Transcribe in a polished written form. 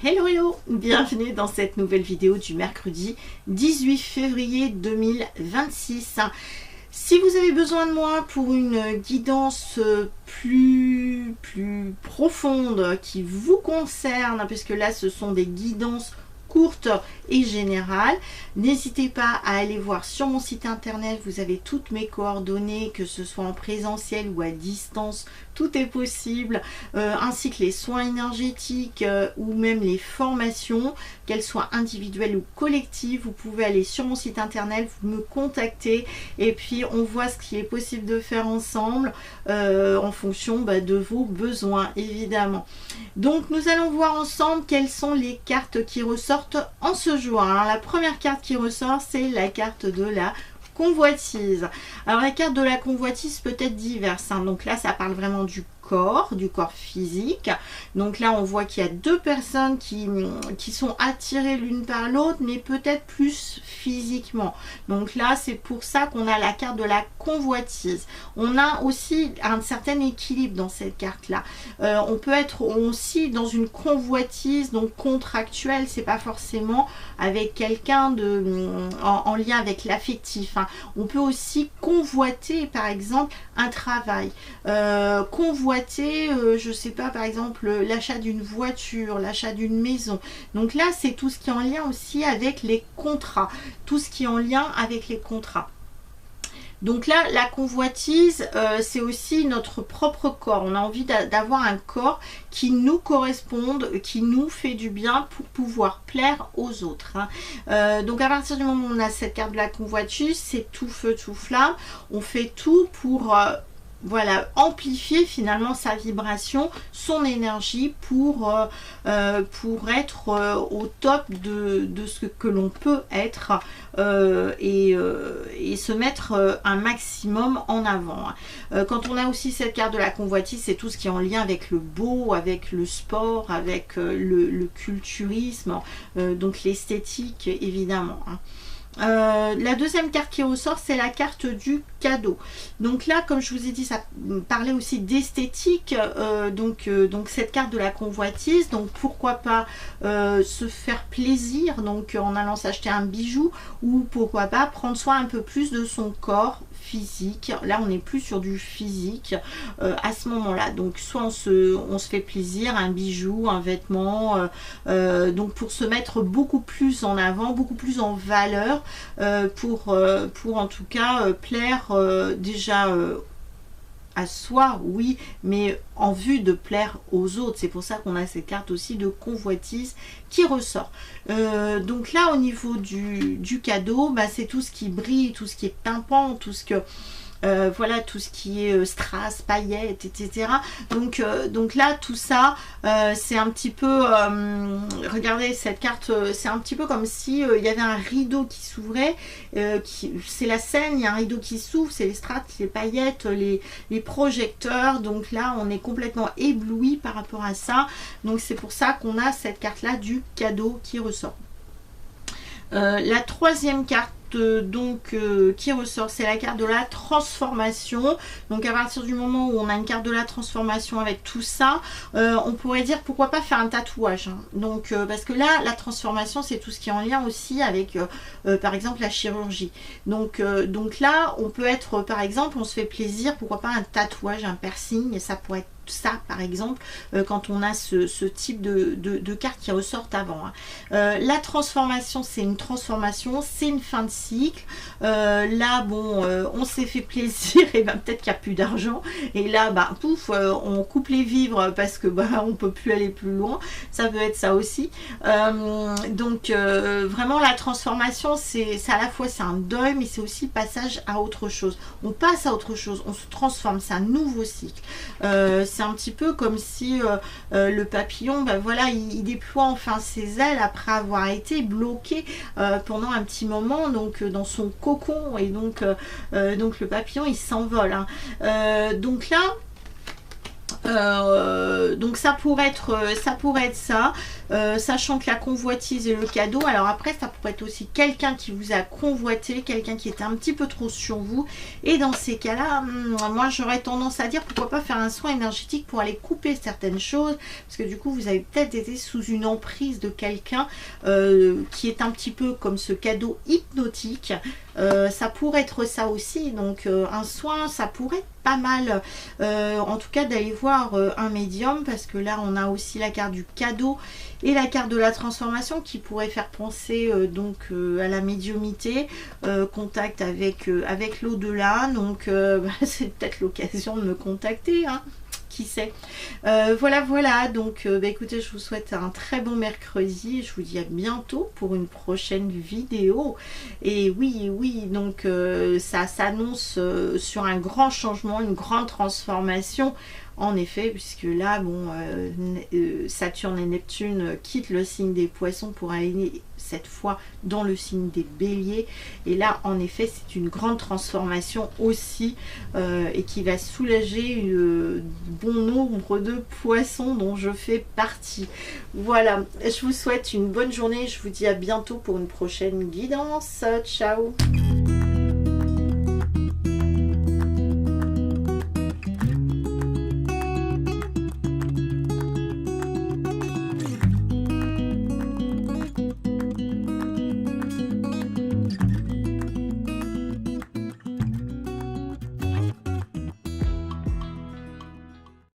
Hello hello, bienvenue dans cette nouvelle vidéo du mercredi 18 février 2026. Si vous avez besoin de moi pour une guidance plus profonde qui vous concerne, puisque là ce sont des guidances courtes et générales, n'hésitez pas à aller voir sur mon site internet, vous avez toutes mes coordonnées, que ce soit en présentiel ou à distance, tout est possible, ainsi que les soins énergétiques ou même les formations, qu'elles soient individuelles ou collectives. Vous pouvez aller sur mon site internet, vous me contacter et puis on voit ce qui est possible de faire ensemble en fonction de vos besoins évidemment. Donc nous allons voir ensemble quelles sont les cartes qui ressortent en ce jour. Alors la première carte qui ressort, c'est la carte de la convoitise. Alors la carte de la convoitise peut être diverse, hein. Donc là ça parle vraiment du corps physique. Donc là on voit qu'il y a deux personnes qui sont attirées l'une par l'autre, mais peut-être plus physiquement. Donc là c'est pour ça qu'on a la carte de la convoitise. On a aussi un certain équilibre dans cette carte là. On peut être aussi dans une convoitise donc contractuelle, c'est pas forcément avec quelqu'un en lien avec l'affectif, hein. On peut aussi convoiter par exemple un travail, convoiter je sais pas, par exemple l'achat d'une voiture, l'achat d'une maison. Donc là c'est tout ce qui est en lien aussi avec les contrats, tout ce qui est en lien avec les contrats. Donc là, la convoitise, c'est aussi notre propre corps. On a envie d'avoir un corps qui nous corresponde, qui nous fait du bien pour pouvoir plaire aux autres, hein. Donc à partir du moment où on a cette carte de la convoitise, c'est tout feu, tout flamme. On fait tout pour... voilà, amplifier finalement sa vibration, son énergie pour être au top de ce que l'on peut être et se mettre un maximum en avant. Quand on a aussi cette carte de la convoitise, c'est tout ce qui est en lien avec le beau, avec le sport, avec le culturisme, donc l'esthétique évidemment, hein. La deuxième carte qui ressort, c'est la carte du cadeau. Donc là, comme je vous ai dit, ça parlait aussi d'esthétique, donc cette carte de la convoitise, donc pourquoi pas se faire plaisir donc en allant s'acheter un bijou, ou pourquoi pas prendre soin un peu plus de son corps physique. Là on est plus sur du physique à ce moment là, donc soit on se fait plaisir, un bijou, un vêtement, donc pour se mettre beaucoup plus en avant, beaucoup plus en valeur, pour en tout cas plaire déjà à soi, oui, mais en vue de plaire aux autres. C'est pour ça qu'on a cette carte aussi de convoitise qui ressort. Donc là au niveau du cadeau, c'est tout ce qui brille, tout ce qui est pimpant, tout ce que voilà, tout ce qui est strass, paillettes, etc. Donc là, tout ça, c'est un petit peu, regardez cette carte, c'est un petit peu comme si il y avait un rideau qui s'ouvrait, c'est la scène, il y a un rideau qui s'ouvre, c'est les strass, les paillettes, les projecteurs. Donc là, on est complètement ébloui par rapport à ça. Donc c'est pour ça qu'on a cette carte-là du cadeau qui ressort. La troisième carte qui ressort, c'est la carte de la transformation. Donc à partir du moment où on a une carte de la transformation avec tout ça, on pourrait dire pourquoi pas faire un tatouage, hein. Donc parce que là la transformation c'est tout ce qui est en lien aussi avec par exemple la chirurgie. Donc là on peut être par exemple, on se fait plaisir, pourquoi pas un tatouage, un piercing, et ça pourrait être ça par exemple quand on a ce type de cartes qui ressortent avant, hein. La transformation, c'est une transformation, c'est une fin de cycle. Là bon, on s'est fait plaisir et peut-être qu'il n'y a plus d'argent, et là pouf, on coupe les vivres parce que on peut plus aller plus loin. Ça peut être ça aussi. Donc vraiment la transformation, c'est à la fois c'est un deuil, mais c'est aussi passage à autre chose. On passe à autre chose, on se transforme, c'est un nouveau cycle. C'est un petit peu comme si le papillon, voilà, il déploie enfin ses ailes après avoir été bloqué pendant un petit moment, donc dans son cocon, et donc le papillon il s'envole, hein. Donc là Donc ça pourrait être ça, sachant que la convoitise et le cadeau, alors après ça pourrait être aussi quelqu'un qui vous a convoité, quelqu'un qui était un petit peu trop sur vous, et dans ces cas-là, moi j'aurais tendance à dire pourquoi pas faire un soin énergétique pour aller couper certaines choses, parce que du coup vous avez peut-être été sous une emprise de quelqu'un qui est un petit peu comme ce cadeau hypnotique. Ça pourrait être ça aussi, donc un soin ça pourrait être pas mal, en tout cas d'aller voir un médium, parce que là on a aussi la carte du cadeau et la carte de la transformation qui pourrait faire penser donc à la médiumité, contact avec l'au-delà, donc c'est peut-être l'occasion de me contacter, hein. Qui sait. Voilà, donc écoutez, je vous souhaite un très bon mercredi, je vous dis à bientôt pour une prochaine vidéo. Et oui, donc ça s'annonce sur un grand changement, une grande transformation. En effet, puisque là, bon, Saturne et Neptune quittent le signe des Poissons pour aller cette fois dans le signe des Béliers. Et là, en effet, c'est une grande transformation aussi, et qui va soulager bon nombre de poissons dont je fais partie. Voilà, je vous souhaite une bonne journée. Je vous dis à bientôt pour une prochaine guidance. Ciao!